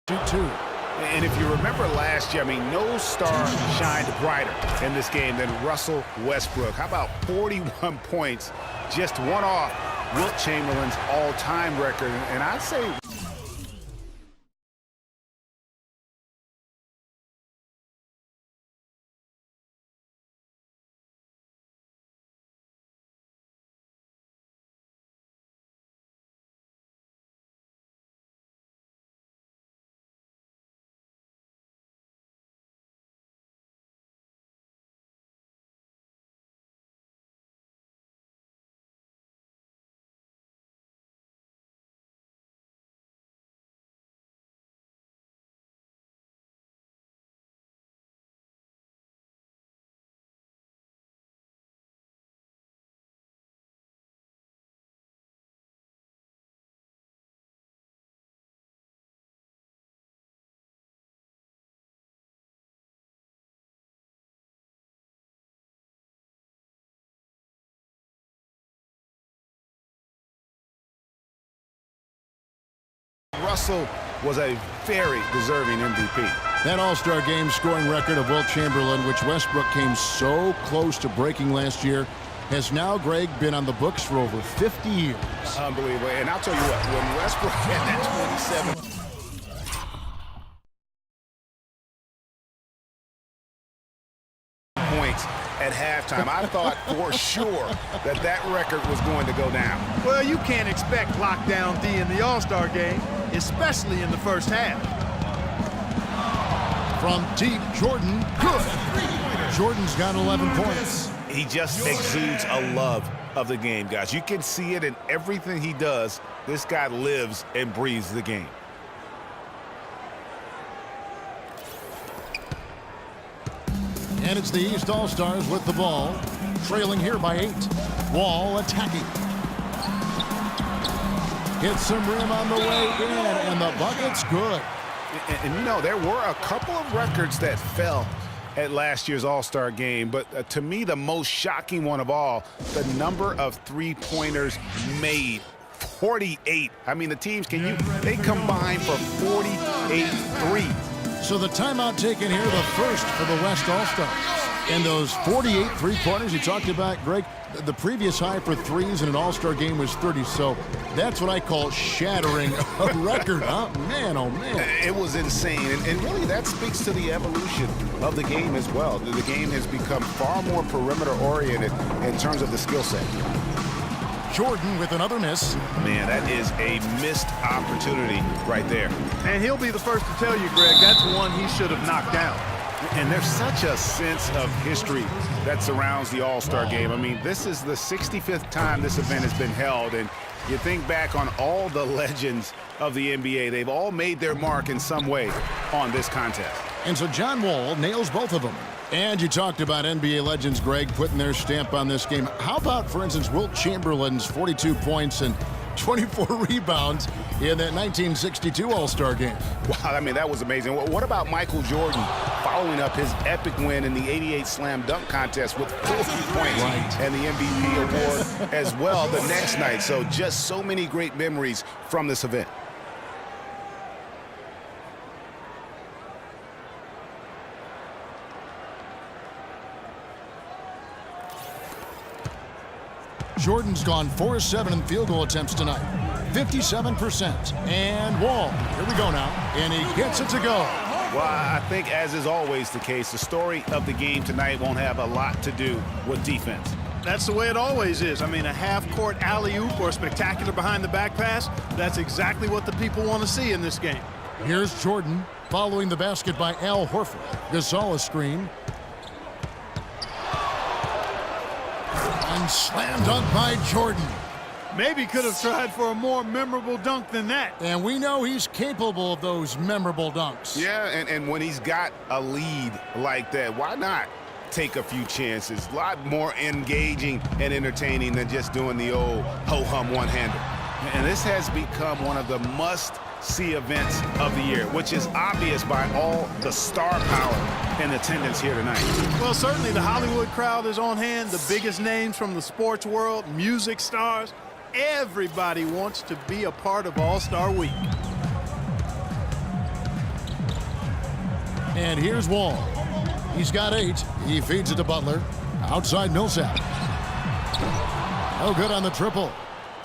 2-2. And if you remember last year, I mean, no star shined brighter in this game than Russell Westbrook. How about 41 points, just one off Wilt Chamberlain's all-time record? And I'd say Russell was a very deserving MVP. That All-Star Game scoring record of Wilt Chamberlain, which Westbrook came so close to breaking last year, has now, Greg, been on the books for over 50 years. Unbelievable. And I'll tell you what, when Westbrook had that 27 points at halftime, I thought for sure that that record was going to go down. Well, you can't expect lockdown D in the All-Star game, especially in the first half. From deep, Jordan, good. Jordan's got 11 points. He just exudes a love of the game, guys. You can see it in everything he does. This guy lives and breathes the game. And it's the East All-Stars with the ball, trailing here by 8. Wall attacking. Hits some rim on the way in, and the bucket's good. And you know, there were a couple of records that fell at last year's All-Star game, but to me, the most shocking one of all, the number of three-pointers made. 48. I mean, the teams, they combined for 48 threes. So the timeout taken here, the first for the West All-Stars. And those 48 three-pointers you talked about, Greg, the previous high for threes in an All-Star game was 30. So that's what I call shattering a record, huh? Man, oh, man. It was insane. And really, that speaks to the evolution of the game as well. The game has become far more perimeter-oriented in terms of the skill set. Jordan with another miss. Man, that is a missed opportunity right there. And he'll be the first to tell you, Greg, that's one he should have knocked down. And there's such a sense of history that surrounds the All-Star game. I mean, this is the 65th time this event has been held, and you think back on all the legends of the NBA. They've all made their mark in some way on this contest. And so John Wall nails both of them. And you talked about NBA legends, Greg, putting their stamp on this game. How about, for instance, Wilt Chamberlain's 42 points and 24 rebounds in that 1962 All-Star game? Wow, I mean, that was amazing. What about Michael Jordan following up his epic win in the 88 Slam Dunk Contest with 40 points and the MVP award as well the next night? So just so many great memories from this event. Jordan's gone 4-7 in field goal attempts tonight. 57%. And Wall, here we go now. And he gets it to go. Well, I think, as is always the case, the story of the game tonight won't have a lot to do with defense. That's the way it always is. I mean, a half-court alley-oop or a spectacular behind-the-back pass, that's exactly what the people want to see in this game. Here's Jordan following the basket by Al Horford. Gasol a screen. And slam dunk by Jordan. Maybe could have tried for a more memorable dunk than that. And we know he's capable of those memorable dunks. Yeah, and when he's got a lead like that, why not take a few chances? A lot more engaging and entertaining than just doing the old ho-hum one-hander. And this has become one of the must-see events of the year, which is obvious by all the star power in attendance here tonight. Well, certainly the Hollywood crowd is on hand, the biggest names from the sports world, music stars. Everybody wants to be a part of All-Star Week. And here's Wall. He's got 8. He feeds it to Butler. Outside Millsap. No good on the triple.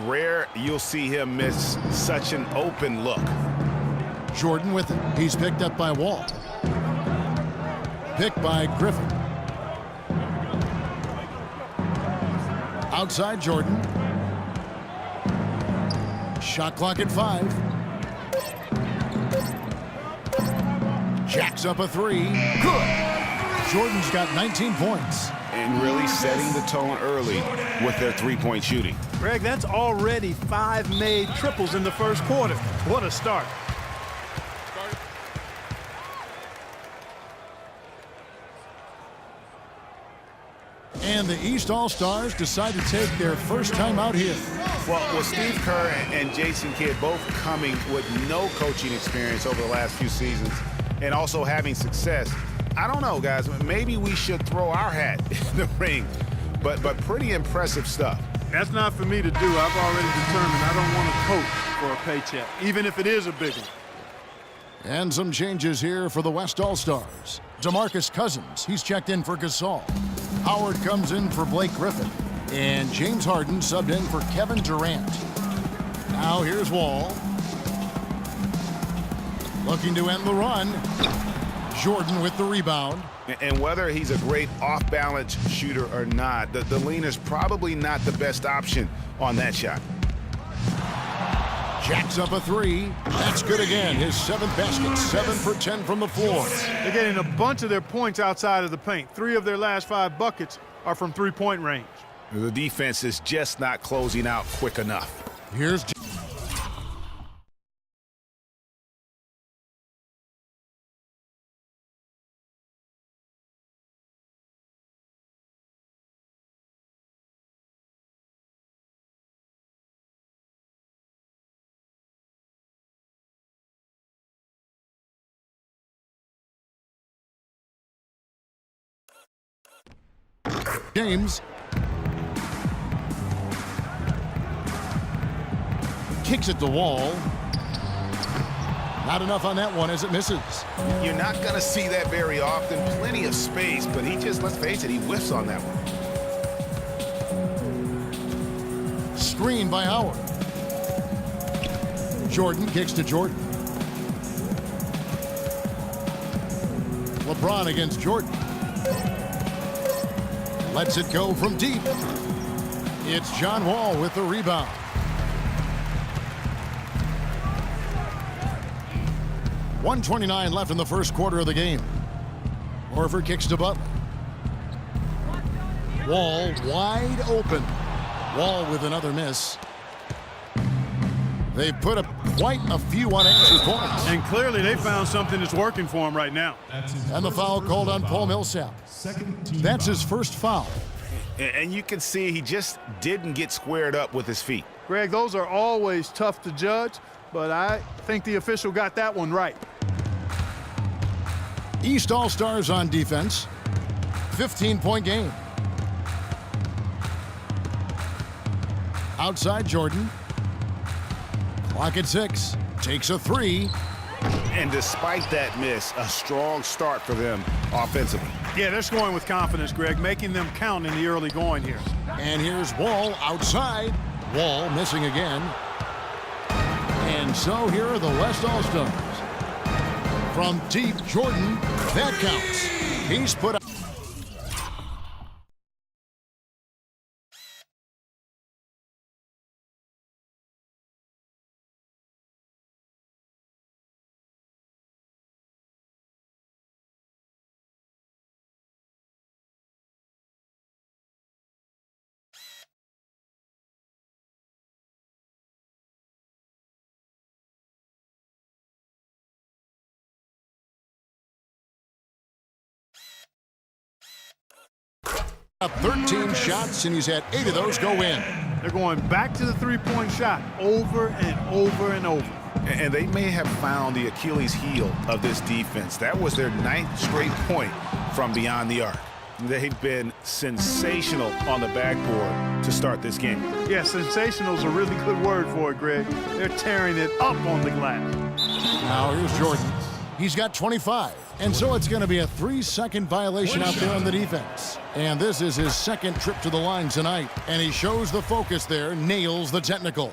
Rare you'll see him miss such an open look. Jordan with it. He's picked up by Wall. Picked by Griffin. Outside Jordan. Shot clock at 5. Jacks up a 3. Good. Jordan's got 19 points. And really setting the tone early with their three-point shooting. Greg, that's already 5 made triples in the first quarter. What a start. And the East All-Stars decide to take their first time out here. Well, with Steve Kerr and Jason Kidd both coming with no coaching experience over the last few seasons and also having success, I don't know, guys. Maybe we should throw our hat in the ring, but pretty impressive stuff. That's not for me to do. I've already determined I don't want to coach for a paycheck, even if it is a big one. And some changes here for the West All-Stars. DeMarcus Cousins, he's checked in for Gasol. Howard comes in for Blake Griffin. And James Harden subbed in for Kevin Durant. Now here's Wall. Looking to end the run. Jordan with the rebound. And whether he's a great off-balance shooter or not, the lean is probably not the best option on that shot. Jacks up a 3. That's good again. His 7th basket. 7 for 10 from the floor. They're getting a bunch of their points outside of the paint. 3 of their last 5 buckets are from three-point range. The defense is just not closing out quick enough. Here's James. Kicks it to Wall. Not enough on that one as it misses. You're not going to see that very often. Plenty of space, but he just, let's face it, he whiffs on that one. Screen by Howard. Jordan kicks to Jordan. LeBron against Jordan. Lets it go from deep. It's John Wall with the rebound. .129 left in the first quarter of the game. Horford kicks to Butler. Wall wide open. Wall with another miss. They put up quite a few unanswered points. And clearly they found something that's working for him right now. And the foul called on Paul Millsap. That's his first foul. And you can see he just didn't get squared up with his feet. Greg, those are always tough to judge, but I think the official got that one right. East All-Stars on defense. 15-point game. Outside Jordan. Clock at 6. Takes a 3. And despite that miss, a strong start for them offensively. Yeah, they're scoring with confidence, Greg, making them count in the early going here. And here's Wall outside. Wall missing again. And so here are the West All-Stars. From deep, Jordan, that counts. He's put up. Up 13 shots, and he's had 8 of those go in. They're going back to the three-point shot over and over and over. And they may have found the Achilles heel of this defense. That was their 9th straight point from beyond the arc. They've been sensational on the backboard to start this game. Yeah, sensational is a really good word for it, Greg. They're tearing it up on the glass. Now here's Jordan. He's got 25. And so it's going to be a 3-second violation out there on the defense. And this is his second trip to the line tonight. And he shows the focus there, nails the technical.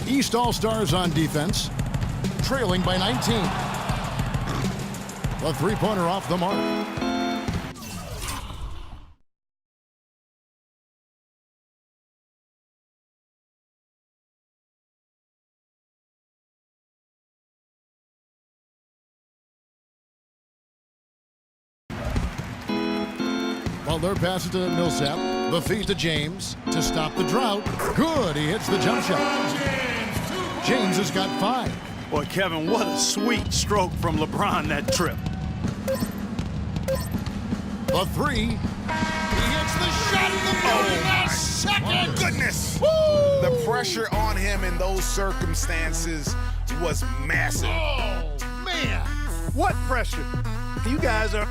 East All-Stars on defense, trailing by 19. The three-pointer off the mark. Butler passes to Millsap. The feed to James to stop the drought. Good, he hits the jump shot. James has got 5. Boy, Kevin, what a sweet stroke from LeBron that trip. The 3. He hits the shot in the 39th second. Goodness! Woo! The pressure on him in those circumstances was massive. Oh, man. What pressure? You guys are...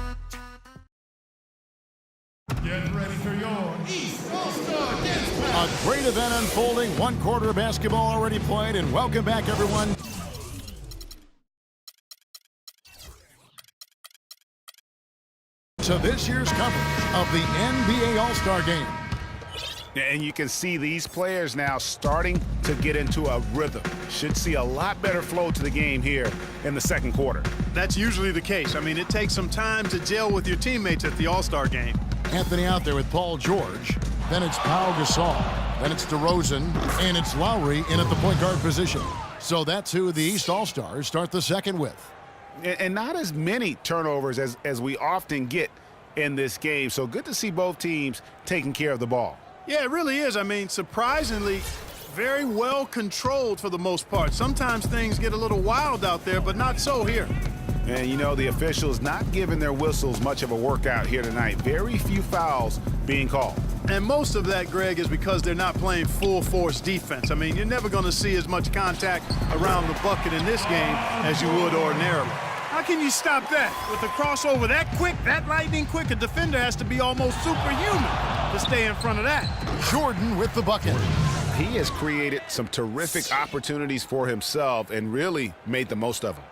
Get ready for your East All-Star Dance Battle. A great event unfolding. 1 quarter of basketball already played, and welcome back, everyone. To this year's coverage of the NBA All-Star Game. And you can see these players now starting to get into a rhythm. Should see a lot better flow to the game here in the second quarter. That's usually the case. I mean, it takes some time to gel with your teammates at the All-Star game. Anthony out there with Paul George. Then it's Pau Gasol. Then it's DeRozan. And it's Lowry in at the point guard position. So that's who the East All-Stars start the second with. And not as many turnovers as we often get in this game. So good to see both teams taking care of the ball. Yeah, it really is. I mean, surprisingly, very well controlled for the most part. Sometimes things get a little wild out there, but not so here. And, you know, the officials not giving their whistles much of a workout here tonight. Very few fouls being called. And most of that, Greg, is because they're not playing full-force defense. I mean, you're never going to see as much contact around the bucket in this game as you would ordinarily. How can you stop that? With a crossover that quick, that lightning quick, a defender has to be almost superhuman to stay in front of that. Jordan with the bucket. He has created some terrific opportunities for himself and really made the most of them.